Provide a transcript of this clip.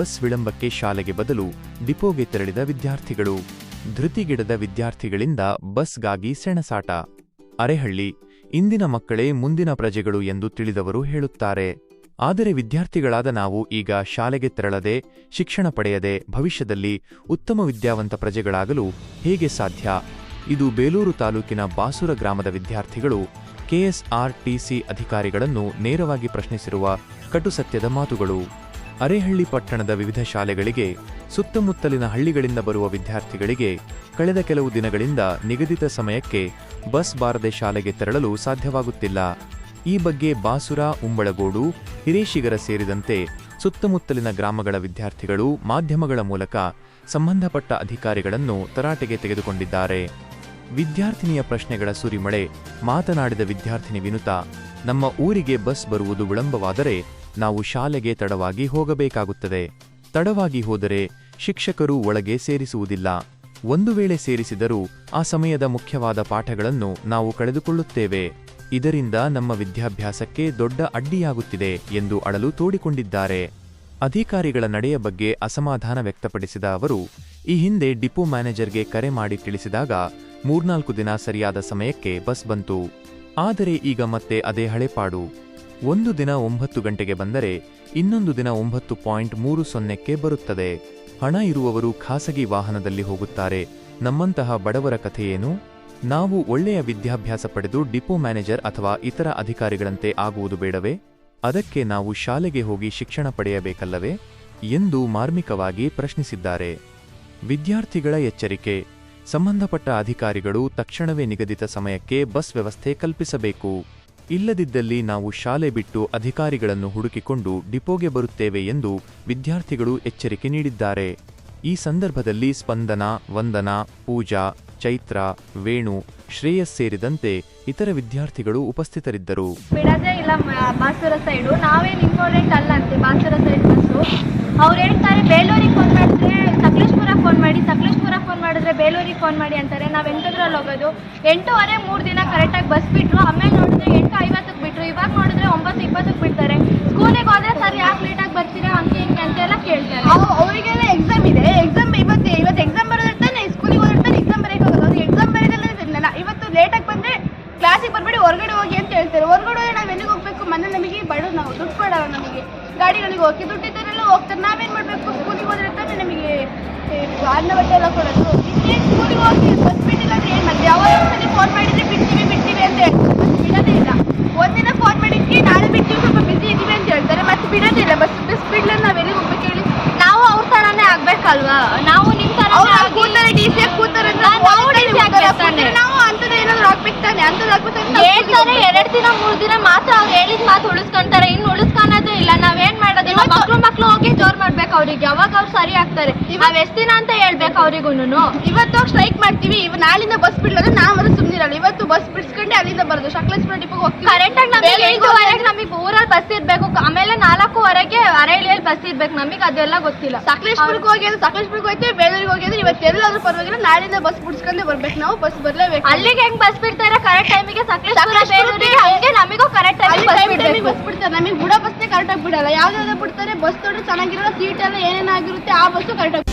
Bus ವಿಳಂಬಕ್ಕೆ ಶಾಲೆಗೆ ಬದಲು ಡಿಪೋಗೆ ತೆರಳಿದ ವಿದ್ಯಾರ್ಥಿಗಳು. ಧೃತಿಗಿಡದ ವಿದ್ಯಾರ್ಥಿಗಳಿಂದ ಬಸ್ಗಾಗಿ ಸೆಣಸಾಟ. ಅರೆಹಳ್ಳಿ: ಇಂದಿನ ಮಕ್ಕಳೇ ಮುಂದಿನ ಪ್ರಜೆಗಳು ಎಂದು ತಿಳಿದವರು ಹೇಳುತ್ತಾರೆ. ಆದರೆ ವಿದ್ಯಾರ್ಥಿಗಳಾದ ನಾವು ಈಗ ಶಾಲೆಗೆ ತೆರಳದೆ, ಶಿಕ್ಷಣ ಪಡೆಯದೆ ಭವಿಷ್ಯದಲ್ಲಿ ಉತ್ತಮ ವಿದ್ಯಾವಂತ ಪ್ರಜೆಗಳಾಗಲು ಹೇಗೆ ಸಾಧ್ಯ? ಇದು ಬೇಲೂರು ತಾಲೂಕಿನ ಬಾಸುರ ಗ್ರಾಮದ ವಿದ್ಯಾರ್ಥಿಗಳು ಕೆಎಸ್ಆರ್ಟಿಸಿ ಅಧಿಕಾರಿಗಳನ್ನು ನೇರವಾಗಿ ಪ್ರಶ್ನಿಸಿರುವ ಕಟುಸತ್ಯದ ಮಾತುಗಳು. ಅರೇಹಳ್ಳಿ ಪಟ್ಟಣದ ವಿವಿಧ ಶಾಲೆಗಳಿಗೆ ಸುತ್ತಮುತ್ತಲಿನ ಹಳ್ಳಿಗಳಿಂದ ಬರುವ ವಿದ್ಯಾರ್ಥಿಗಳಿಗೆ ಕಳೆದ ಕೆಲವು ದಿನಗಳಿಂದ ನಿಗದಿತ ಸಮಯಕ್ಕೆ ಬಸ್ ಬಾರದೆ ಶಾಲೆಗೆ ತೆರಳಲು ಸಾಧ್ಯವಾಗುತ್ತಿಲ್ಲ. ಈ ಬಗ್ಗೆ ಬಾಸುರ, ಉಂಬಳಗೋಡು, ಹಿರೇಶಿಗರ ಸೇರಿದಂತೆ ಸುತ್ತಮುತ್ತಲಿನ ಗ್ರಾಮಗಳ ವಿದ್ಯಾರ್ಥಿಗಳು ಮಾಧ್ಯಮಗಳ ಮೂಲಕ ಸಂಬಂಧಪಟ್ಟ ಅಧಿಕಾರಿಗಳನ್ನು ತರಾಟೆಗೆ ತೆಗೆದುಕೊಂಡಿದ್ದಾರೆ. ವಿದ್ಯಾರ್ಥಿನಿಯ ಪ್ರಶ್ನೆಗಳ ಸುರಿಮಳೆ. ಮಾತನಾಡಿದ ವಿದ್ಯಾರ್ಥಿನಿ ವಿನುತಾ, ನಮ್ಮ ಊರಿಗೆ ಬಸ್ ಬರುವುದು ವಿಳಂಬವಾದರೆ ನಾವು ಶಾಲೆಗೆ ತಡವಾಗಿ ಹೋಗಬೇಕಾಗುತ್ತದೆ. ತಡವಾಗಿ ಹೋದರೆ ಶಿಕ್ಷಕರು ಒಳಗೆ ಸೇರಿಸುವುದಿಲ್ಲ. ಒಂದು ವೇಳೆ ಸೇರಿಸಿದರೂ ಆ ಸಮಯದ ಮುಖ್ಯವಾದ ಪಾಠಗಳನ್ನು ನಾವು ಕಳೆದುಕೊಳ್ಳುತ್ತೇವೆ. ಇದರಿಂದ ನಮ್ಮ ವಿದ್ಯಾಭ್ಯಾಸಕ್ಕೆ ದೊಡ್ಡ ಅಡ್ಡಿಯಾಗುತ್ತಿದೆ ಎಂದು ಅಳಲು ತೋಡಿಕೊಂಡಿದ್ದಾರೆ. ಅಧಿಕಾರಿಗಳ ನಡೆಯ ಬಗ್ಗೆ ಅಸಮಾಧಾನ ವ್ಯಕ್ತಪಡಿಸಿದ ಅವರು, ಈ ಹಿಂದೆ ಡಿಪೋ ಮ್ಯಾನೇಜರ್ಗೆ ಕರೆ ಮಾಡಿ ತಿಳಿಸಿದಾಗ 3-4 ದಿನ ಸರಿಯಾದ ಸಮಯಕ್ಕೆ ಬಸ್ ಬಂತು. ಆದರೆ ಈಗ ಮತ್ತೆ ಅದೇ ಹಳೆಪಾಡು. ಒಂದು ದಿನ 9 ಗಂಟೆಗೆ ಬಂದರೆ ಇನ್ನೊಂದು ದಿನ 9:30ಕ್ಕೆ ಬರುತ್ತದೆ. ಹಣ ಇರುವವರು ಖಾಸಗಿ ವಾಹನದಲ್ಲಿ ಹೋಗುತ್ತಾರೆ. ನಮ್ಮಂತಹ ಬಡವರ ಕಥೆಯೇನು? ನಾವು ಒಳ್ಳೆಯ ವಿದ್ಯಾಭ್ಯಾಸ ಪಡೆದು ಡಿಪೋ ಮ್ಯಾನೇಜರ್ ಅಥವಾ ಇತರ ಅಧಿಕಾರಿಗಳಂತೆ ಆಗುವುದು ಬೇಡವೇ? ಅದಕ್ಕೆ ನಾವು ಶಾಲೆಗೆ ಹೋಗಿ ಶಿಕ್ಷಣ ಪಡೆಯಬೇಕಲ್ಲವೇ ಎಂದು ಮಾರ್ಮಿಕವಾಗಿ ಪ್ರಶ್ನಿಸಿದ್ದಾರೆ. ವಿದ್ಯಾರ್ಥಿಗಳ ಎಚ್ಚರಿಕೆ. ಸಂಬಂಧಪಟ್ಟ ಅಧಿಕಾರಿಗಳು ತಕ್ಷಣವೇ ನಿಗದಿತ ಸಮಯಕ್ಕೆ ಬಸ್ ವ್ಯವಸ್ಥೆ ಕಲ್ಪಿಸಬೇಕು. ಇಲ್ಲದಿದ್ದಲ್ಲಿ ನಾವು ಶಾಲೆ ಬಿಟ್ಟು ಅಧಿಕಾರಿಗಳನ್ನು ಹುಡುಕಿಕೊಂಡು ಡಿಪೋಗೆ ಬರುತ್ತೇವೆ ಎಂದು ವಿದ್ಯಾರ್ಥಿಗಳು ಎಚ್ಚರಿಕೆ ನೀಡಿದ್ದಾರೆ. ಈ ಸಂದರ್ಭದಲ್ಲಿ ಸ್ಪಂದನ, ವಂದನಾ, ಪೂಜಾ, ಚೈತ್ರ, ವೇಣು, ಶ್ರೇಯಸ್ ಸೇರಿದಂತೆ ಇತರ ವಿದ್ಯಾರ್ಥಿಗಳು ಉಪಸ್ಥಿತರಿದ್ದರು. ಬಿಡದೇ ಇಲ್ಲ ಬಾಸುರ ಸೈಡು, ನಾವೇನು ಇಂಪಾರ್ಟೆಂಟ್ ಅಲ್ಲ ಅಂತೆ ಬಾಸುರ ಸೈಡ್ ಬಸ್ಸು. ಅವ್ರು ಹೇಳ್ತಾರೆ ಬೇಲೂರಿಗೆ ಫೋನ್ ಮಾಡಿದ್ರೆ ಸಕಲೇಶ್ಪುರ ಫೋನ್ ಮಾಡಿ, ಸಕಲೇಶ್ಪುರ ಫೋನ್ ಮಾಡಿದ್ರೆ ಬೇಲೂರಿಗೆ ಫೋನ್ ಮಾಡಿ ಅಂತಾರೆ. ನಾವು ಎಂಟದ್ರಲ್ಲಿ ಹೋಗೋದು. 8:15 3 ದಿನ ಕರೆಕ್ಟಾಗಿ ಬಸ್ ಬಿಟ್ಟರು. ಆಮೇಲೆ ನೋಡಿದ್ರೆ 8:50ಕ್ಕೆ ಬಿಟ್ಟರು. ಇವಾಗ ನೋಡಿದ್ರೆ 9:20ಕ್ಕೆ ಬಿಡ್ತಾರೆ. ಸ್ಕೂಲಿಗೆ ಹೋದ್ರೆ ಸರ್ ಯಾಕೆ ಲೇಟಾಗಿ ಬರ್ತೀರಾ ಹಂಗೆ ಹಿಂಗೆ ಅಂತೆಲ್ಲ ಕೇಳ್ತಾರೆ. ಅವರಿಗೆಲ್ಲ ಎಕ್ಸಾಮ್ ಇದೆ. ಎಕ್ಸಾಮ್ ಇವತ್ತು ಎಕ್ಸಾಮ್ ಬರೋದಿರ್ತಾನೆ, ಸ್ಕೂಲಿಗೆ ಹೋಗಿರ್ತಾನೆ, ಎಕ್ಸಾಮ್ ಬರೆಯೋಕೆ ಹೋಗೋದು. ಅವ್ರಿಗೆ ಎಕ್ಸಾಮ್ ಬರೆಯೋದಿಲ್ಲ. ಇವತ್ತು ಲೇಟಾಗಿ ಬಂದರೆ ಕ್ಲಾಸಿಗೆ ಬರಬೇಡಿ, ಹೊರಗಡೆ ಹೋಗಿ ಅಂತ ಹೇಳ್ತಾರೆ. ಹೊರಗಡೆ ಹೋಗಿ ನಾವು ಎಲ್ಲಿಗೆ ಹೋಗ್ಬೇಕು? ಮನೆ ನಮಗೆ ಬಡವ್ರು, ನಾವು ದುಡ್ಡು ಕೊಡೋರು, ನಮಗೆ ಗಾಡಿಗಳಿಗೆ ಹೋಗಿ ದುಡ್ಡಿದ್ದವರೆಲ್ಲ ಹೋಗ್ತಾರೆ. ನಾವೇನು ಮಾಡಬೇಕು? ಸ್ಕೂಲಿಗೆ ಹೋದಿರ್ತಾನೆ ನಮಗೆ ಅನ್ನ ಬಟ್ಟೆ ಎಲ್ಲ ಕೊಡೋದು. ಇನ್ನೇನು ಸ್ಕೂಲಿಗೆ ಹೋಗಿ ಬಸ್ ಬಿಟ್ಟಿಲ್ಲ ಅಂದರೆ ಏನು ಮಾಡ್ತೀವಿ? ಯಾವಾಗ ಒಂದ್ಸಲಿ ಫೋನ್ ಮಾಡಿದರೆ ಬಿಡ್ತೀವಿ ಅಂತ ಹೇಳ್ತಾರೆ. ಬಸ್ ಬಿಡೋದೇ ಇಲ್ಲ. ಒಂದಿನ ಫೋನ್ ಮಾಡಿದ್ವಿ, ನಾಳೆ ಬಿಡ್ತೀವಿ, ಸ್ವಲ್ಪ ಬಿಸಿ ಇದ್ದೀವಿ ಅಂತ ಹೇಳ್ತಾರೆ. ಮತ್ತೆ ಬಿಡೋದೇ ಇಲ್ಲ. ಬಸ್ ಬಿಡ್ಲಿಲ್ಲ, ನಾವು ಎಲ್ಲಿಗೆ ಹೋಗ್ಬೇಕು ಹೇಳಿ? ನಾವು ಅವ್ರ ಥರನೇ ಆಗ್ಬೇಕಲ್ವಾ? ನಾವು ನಿಮ್ಮ ಥರ ಕೂತಾರೆ, ಡಿ ಸಿ ಕೂತಾರೆ, ನಾವು ಅಂಥದ್ದು ಏನಾದ್ರು ಆಗ್ಬೇಕು ತಾನೆ. ಅಂಥದ್ದು ಆಗ್ಬೇಕು ಹೇಳ್ತಾರೆ. 2 ದಿನ 3 ದಿನ ಮಾತ್ರ ಅವ್ರು ಹೇಳಿದ ಮಾತು ಉಳಿಸ್ಕೊಂತಾರೆ. ಇನ್ನು ಉಳಿಸ್ಕೊಳೋದೇ ಇಲ್ಲ. ನಾವೇನ್ ಮಾಡೋದು? ಮಕ್ಳು ಹೋಗಿ ಜೋರ್ ಮಾಡ್ಬೇಕು ಅವ್ರಿಗೆ. ಯಾವಾಗ ಅವ್ರು ಸರಿ ಆಗ್ತಾರೆ? ನಾವ್ ಎಷ್ಟ್ ದಿನ ಅಂತ ಹೇಳ್ಬೇಕು ಅವ್ರಿಗೂನು. ಇವತ್ತು ಸ್ಟ್ರೈಕ್ ಮಾಡ್ತೀವಿ, ನಾಳಿಂದ ಬಸ್ ಬಿಡ್ಲಾದ್ರೆ ನಾವ್ ಸುಮ್ನಿರಲ್ಲ. ಇವತ್ತು ಬಸ್ ಬಿಡ್ಸ್ಕೊಂಡೆ ಅಲ್ಲಿಂದ ಬರೋದು ಸಕಲೇಶ್ಪುರ ಡಿಪೋಗೆ ಹೋಗ್ತೀವಿ. ಕರೆಕ್ಟಾಗಿ ನಮಗೆ 5:15ಗೆ ನಮಗೆ ಊರಲ್ಲಿ ಬಸ್ ಇರ್ಬೇಕು. ಆಮೇಲೆ 4:15ಗೆ ಅರೇಳಿಯಲ್ಲಿ ಬಸ್ ಇರ್ಬೇಕು. ನಮಗೆ ಅದೆಲ್ಲ ಗೊತ್ತಿಲ್ಲ. ಸಕಲೇಶ್ಪುರಕ್ಕೆ ಹೋಗ್ತೀವಿ, ಬೇಲೂರಿಗೆ ಹೋಗಿದ್ರೆ ಇವತ್ತು ಎಲ್ಲಾದ್ರೂ ಪರವಾಗಿಲ್ಲ, ನಾಳಿಂದ ಬಸ್ ಬಿಡ್ಸ್ಕೊಂಡೆ ಬರ್ಬೇಕು. ನಾವು ಬಸ್ ಬರ್ಲೇಬೇಕು. ಅಲ್ಲಿಗೆ ಹೆಂಗ್ ಬಸ್ ಬಿಡ್ತಾರೆ? ಕರೆಕ್ಟ್ ಟೈಮಿಗೆ ಸಕಲೇಶ್ಪುರ ಬೇಲೂರಿಗೆ. ಹಂಗೆ ನಮಗೂ ಕರೆಕ್ಟ್ ಟೈಮಿಗೆ ಬಸ್ ಬಿಡ್ತಾರೆ. ನಮಗೆ ಬುಡ ಬಸ್ನೇ ಕರೆಕ್ಟಾಗಿ ಬಿಡಲ್ಲ. ಯಾವ್ದಾದ್ರು ಬಿಡ್ತಾರೆ ಬಸ್ ತೊಡ್ರೆ ಚೆನ್ನಾಗಿರಲ್ಲ, ಸೀಟ್ ಎಲ್ಲ ಏನೇನಾಗಿರುತ್ತೆ ಆ ಬಸ್ಸು ಕರೆಕ್ಟಾಗಿ